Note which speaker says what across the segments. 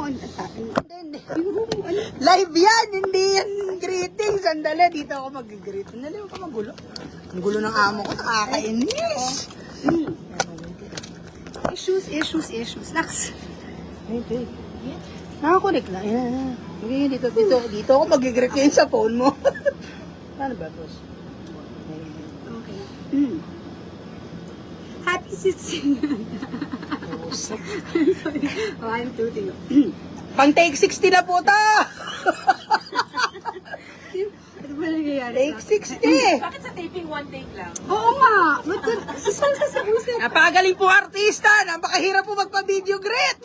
Speaker 1: Yung room mo, ano? Live yan, hindi yan greeting. Sandali, dito ako mag-greet. Sandali, huwag ka magulo. Ang gulo ng amo ko, nakakainis.
Speaker 2: Issues. Naks.
Speaker 1: Okay. Nakakunik na. Yan. Okay, dito ako mag-greet ngayon sa phone mo. Ano ba, boss?
Speaker 2: Okay. Happy 16. Sorry. Oh, I'm tooting.
Speaker 1: Pang take 60 na po ta!
Speaker 2: Ano ba nangyayari?
Speaker 1: Take 60!
Speaker 3: Bakit sa taping one take lang?
Speaker 2: Oo nga. Ba't sisal ka sa usap?
Speaker 1: Napakagaling po artista! Napakahirap po magpa-video greet!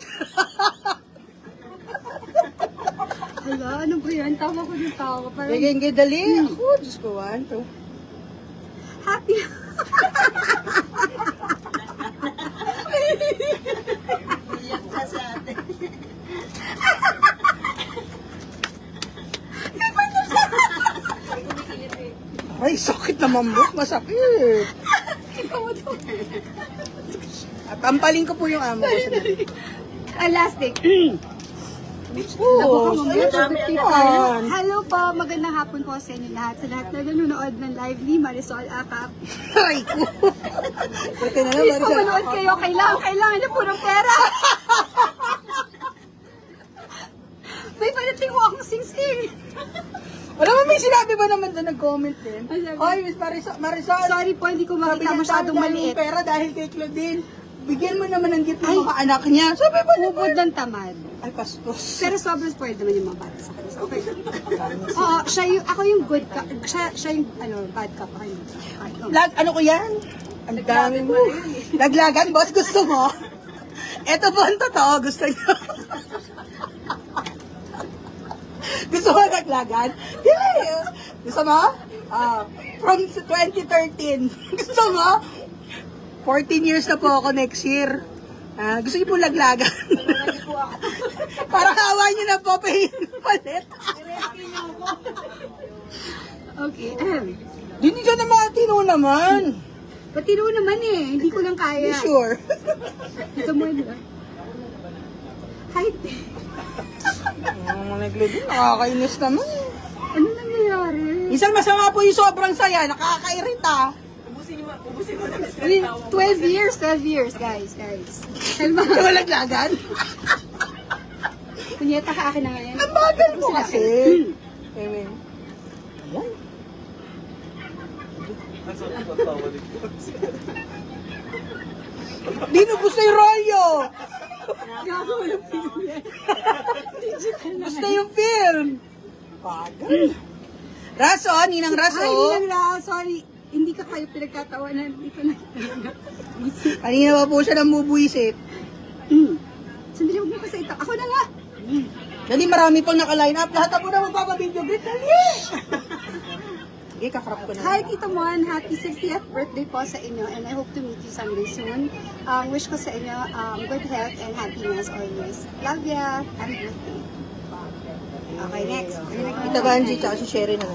Speaker 2: Hala, ano ba yan? Tawa ko yung tawa. Parang
Speaker 1: Sige, dali. Ako, Diyos ko, one, two.
Speaker 2: happy.
Speaker 1: Ay, sakit naman, boss. Masakit. At tampaling ko po yung amo ko. Sandali.
Speaker 2: Elastic.
Speaker 1: Oo,
Speaker 2: Hello po, magandang hapon po sa inyo lahat. Sa lahat na nanonood ng live ni Marisol Akap.
Speaker 1: Ay, ko. Ito na
Speaker 2: Please
Speaker 1: naman
Speaker 2: po manood kayo. Kailangan niyo po ng pera. May panating mo akong sing-sing.
Speaker 1: Wala mo, may sinabi ba naman doon nag-comment din?
Speaker 2: Ano sabi?
Speaker 1: Oy, Miss Marisol.
Speaker 2: Sorry po, hindi ko
Speaker 1: Sabi
Speaker 2: makita
Speaker 1: niya,
Speaker 2: masyadong
Speaker 1: dami
Speaker 2: maliit.
Speaker 1: pera dahil kay Claudine. Bigyan mo naman ng gift ng mga anak niya. Sabi ba naman?
Speaker 2: Ubod ng tamad.
Speaker 1: Ay, pastos.
Speaker 2: Pero sobrang spoiled naman yung mga bata sa kanya. Okay. Oo, ako yung good cup. Siya yung bad cup. Ako yung bad cup.
Speaker 1: Ano ko yan? Ang dami mo. Laglagan, boss. Gusto mo? Ito po ang totoo. Gusto niyo? Gusto mo laglagan? Dili. Gusto mo? From 2013. Gusto mo? 14 years na po ako next year. Gusto niyo po laglagan? Parang awa niyo na po palit.
Speaker 2: Okay.
Speaker 1: Hindi ka na matino naman.
Speaker 2: Patino naman eh. Hindi ko lang kaya.
Speaker 1: You sure?
Speaker 2: Ito mo yun. Hi.
Speaker 1: Nakakainis naman.
Speaker 2: Ano nangyayari?
Speaker 1: Minsan masama po yung sobrang saya. Nakakairita.
Speaker 3: Ubusin mo na mas
Speaker 2: 12 years, guys. Kalma.
Speaker 1: Hindi mo laglagan?
Speaker 2: Kunyeta ka akin na ngayon.
Speaker 1: Ang bagal mo kasi. Amen. Ayan. Binubos na yung rolyo.
Speaker 2: Gago yung film yan.
Speaker 1: Bus na yung film. Bagal. Raso, Ninang Raso.
Speaker 2: Ay, hindi lang lang. Sorry. Hindi ka kayo pinagtatawanan. Dito na.
Speaker 1: Kanina pa po siya namubwisit.
Speaker 2: Sandali, huwag mo kasi ito. Ako na nga.
Speaker 1: Dali, marami pang naka-line up. Lahat ako na magpapabideo. Great, dali! Sige, kakrap ko na.
Speaker 2: Hi, Tito Mon. Happy 60th birthday po sa inyo. And I hope to meet you someday soon. Wish ko sa inyo good health and happiness always. Love ya. Happy birthday. Okay, next.
Speaker 1: Tita Banji, tsaka si Sherry na.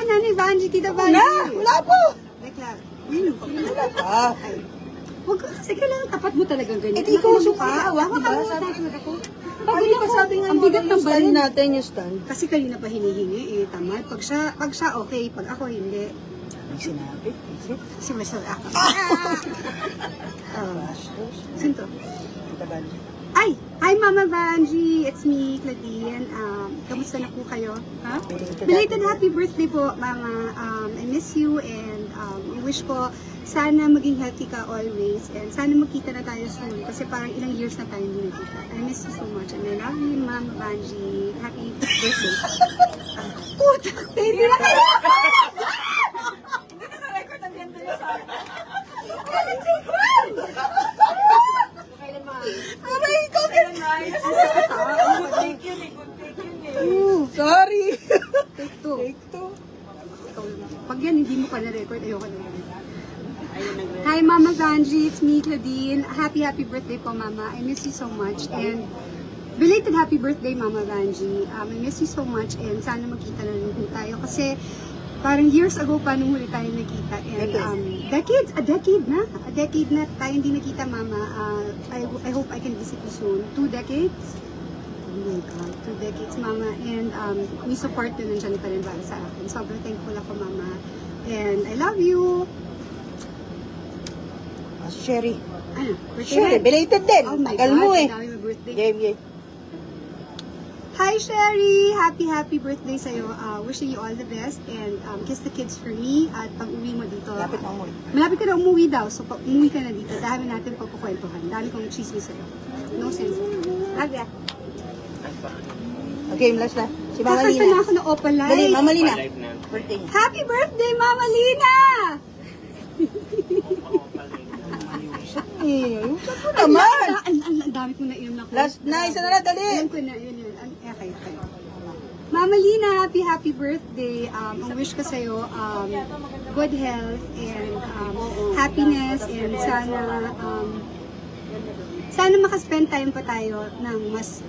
Speaker 2: Nanay Vanji, Tita Vanji.
Speaker 1: Wala po!
Speaker 2: Wait lang.
Speaker 1: Wala pa.
Speaker 2: Huwag ka kasi kailangan tapat mo talagang ganyan.
Speaker 1: Eh, di ko suka.
Speaker 2: Hawa
Speaker 1: Diba?
Speaker 2: ka
Speaker 1: Sabi
Speaker 2: ako.
Speaker 1: Ay, di ba sabi nga
Speaker 2: Ang bigat ng
Speaker 1: stand
Speaker 2: balin.
Speaker 1: natin yung stand.
Speaker 2: Kasi kanina pa hinihingi eh, tamad. Pag siya okay, pag ako hindi.
Speaker 1: May sinabi.
Speaker 2: Si Marcel ako.
Speaker 1: Bastos.
Speaker 2: Sino to?
Speaker 1: Tita Banji.
Speaker 2: Ay! Hi Mama Vanji! It's me, Claudine. Kamusta na po kayo? Ha? Belated happy birthday po, Mama. I miss you and I wish ko sana maging healthy ka always and sana magkita na tayo soon kasi parang ilang years na tayo hindi nakita. I miss you so much and I love you, Mama Vanji. Happy birthday. Puta! Hindi na kayo!
Speaker 3: Hindi na na-record ang ganda niya sa akin.
Speaker 1: Aray, ikaw
Speaker 3: Pero nice. Good take yun eh. Good take yun eh.
Speaker 1: Sorry.
Speaker 2: Take two.
Speaker 1: Take two.
Speaker 2: Pag yan hindi mo pa na-record, ayoko na. Hi Mama Vanji, it's me, Claudine. Happy birthday po Mama. I miss you so much and belated happy birthday Mama Vanji. I miss you so much and sana magkita na rin po tayo kasi parang years ago pa nung huli tayo nakita and a decade na tayo hindi nakita Mama. I hope I can visit you soon. 2 decades? 2 decades, Mama. And may support na nandiyan pa rin para sa akin. Sobrang thankful ako, Mama. And I love you.
Speaker 1: Sherry.
Speaker 2: Ano?
Speaker 1: Sherry, belated din.
Speaker 2: Oh my
Speaker 1: Tagal
Speaker 2: God,
Speaker 1: mo eh.
Speaker 2: ang dami may birthday.
Speaker 1: Game.
Speaker 2: Hi, Sherry! Happy birthday sa'yo. Wishing you all the best. And kiss the kids for me. At pag uwi mo dito.
Speaker 1: Lapit na umuwi.
Speaker 2: Malapit ka na umuwi daw. So pag umuwi ka na dito, dami natin pagkukwentuhan. Dami kong chismis sa'yo. No sense. Love ya.
Speaker 1: Okay, last na. Si Mama
Speaker 2: Kakanta na
Speaker 1: Lina.
Speaker 2: ako ng Opalite.
Speaker 1: Dali, Mama Lina. Birthday niya.
Speaker 2: Happy birthday, Mama Lina!
Speaker 1: Yung ko naman.
Speaker 2: Ang dami kong nainom na ako.
Speaker 1: Last na, isa na lang, dali.
Speaker 2: Alam ko na, yun. Okay. Mama Lina, happy birthday. Ang wish ko sa'yo, good health and happiness and sana makaspend time pa tayo ng mas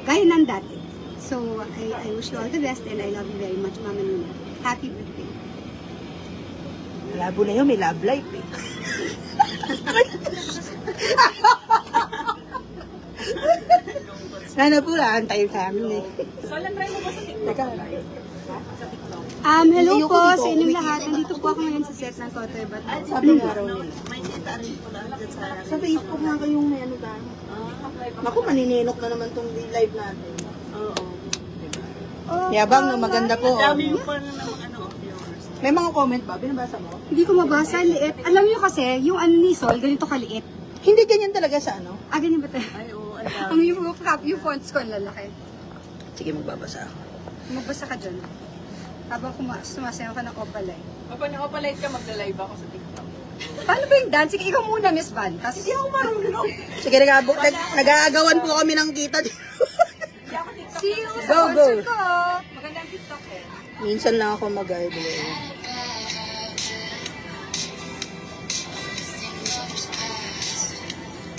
Speaker 2: gaya ng dati. So, I wish you all the best and I love you very much, Mama Lina. Happy birthday.
Speaker 1: Labo na yun, may love life eh. Sana po lang tayo sa amin eh.
Speaker 3: So, alam try mo ba sa TikTok?
Speaker 1: Teka.
Speaker 2: Hello
Speaker 1: Ayoko
Speaker 2: po
Speaker 1: dito,
Speaker 2: sa inyong
Speaker 1: kumikita
Speaker 2: lahat.
Speaker 1: na
Speaker 2: Nandito po ako ngayon sa set ng Totoy Bato.
Speaker 1: Sabi nga raw nila. Sa Facebook nga kayong may ano tayo. Naku, manininok na naman tong live natin. Yabang, no, maganda po.
Speaker 3: Dami yung pa na ng viewers.
Speaker 1: May mga comment ba? Binabasa mo?
Speaker 2: Hindi ko mabasa, liit. Alam niyo kasi, yung ano ni Sol, ganito kaliit.
Speaker 1: Hindi ganyan talaga sa ano.
Speaker 2: Ganyan ba tayo?
Speaker 3: Ay, oo,
Speaker 2: Ang yung fonts ko, ang lalaki.
Speaker 1: Sige, magbabasa ako.
Speaker 2: Magbasa ka dyan. Habang sumasayaw ka ng Opalite.
Speaker 3: Kapag nakapalite ka, magla-live ako sa TikTok.
Speaker 2: Paano ba yung dance? Sige, ikaw muna, Miss Van. Hindi ako marunong.
Speaker 1: Sige, nag-aagawan po kami ng kita.
Speaker 3: Hindi ako TikTok.
Speaker 2: See you sa
Speaker 1: Go, go.
Speaker 2: concert ko.
Speaker 3: Magandang TikTok eh.
Speaker 1: Minsan lang ako mag-idol.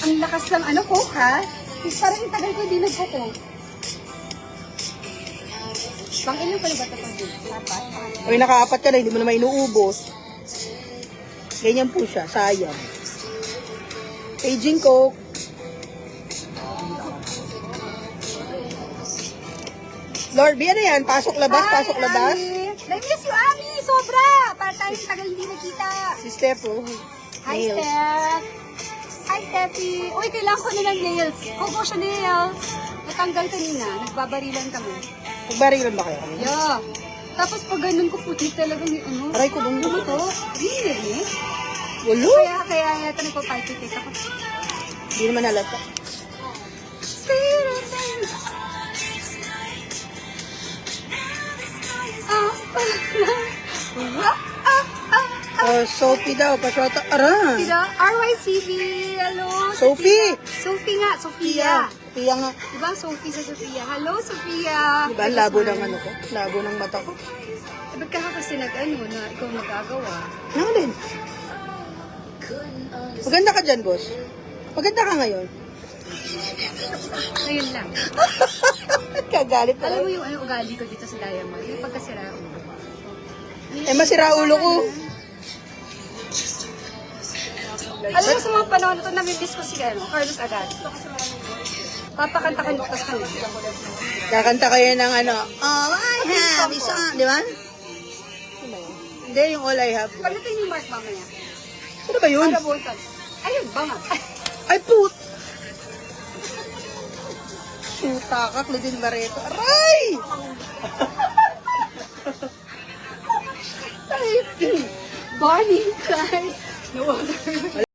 Speaker 2: Ang lakas lang, ano, Coke, ha? Parang yung tagal ko hindi nagpo-Coke. Pang ilan pa na ba ito pang Apat?
Speaker 1: Uy, nakaapat ka na, hindi mo naman inuubos. Ganyan po siya, sayang. Aging Coke. Lord, ano yan? Pasok-labas,
Speaker 2: Hi,
Speaker 1: pasok-labas.
Speaker 2: Ami! Na-miss you, Ami! Sobra! Para tayo tagal hindi nakita.
Speaker 1: Si Steph, oh.
Speaker 2: Hi,
Speaker 1: Nails.
Speaker 2: Steph! Hi, Steffi! Uy, kailangan ko na ng nails. Kuko siya nails. Natanggal kanina. Nagbabarilan kami.
Speaker 1: Magbarilan ba kayo?
Speaker 2: Yeah. Tapos pag ganun ko puti talaga yung ano.
Speaker 1: Aray ko bang
Speaker 2: Ano to? Really?
Speaker 1: Walo?
Speaker 2: Kaya yata nagpapalpitate ako.
Speaker 1: Hindi naman halata. Oh, Sophie daw, pasyota. Ara!
Speaker 2: Sila, RYCB, hello.
Speaker 1: Sophie!
Speaker 2: Sophie nga, Sophia.
Speaker 1: Pia nga.
Speaker 2: Diba, Sophie sa Sophia. Hello, Sophia.
Speaker 1: Diba, ang labo ng ano ko? Labo ng mata ko.
Speaker 2: Ba't ka kasi nag-ano na ikaw magagawa?
Speaker 1: Ano din? Maganda ka dyan, boss. Maganda ka ngayon.
Speaker 2: Ngayon lang.
Speaker 1: Kagalit
Speaker 2: Alam
Speaker 1: talaga.
Speaker 2: mo yung ano, ugali ko dito sa Diamond? Yung pagkasira ulo.
Speaker 1: Eh, masira ulo ko.
Speaker 2: Alam mo sa mga panahon na ito, nami-miss ko si Carlos Agad. Papakanta ka nuktas kami.
Speaker 1: Kakanta kayo ng ano, All I Have is on, di ba? Hindi, yung All I Have.
Speaker 2: Pag natin yung Mark mamaya.
Speaker 1: Ano ba yun?
Speaker 2: Para buntag. Ayun, bangat.
Speaker 1: Ay, put! Puta ka, Claudine Barreto. Aray!
Speaker 2: Bonnie, Clyde. No water.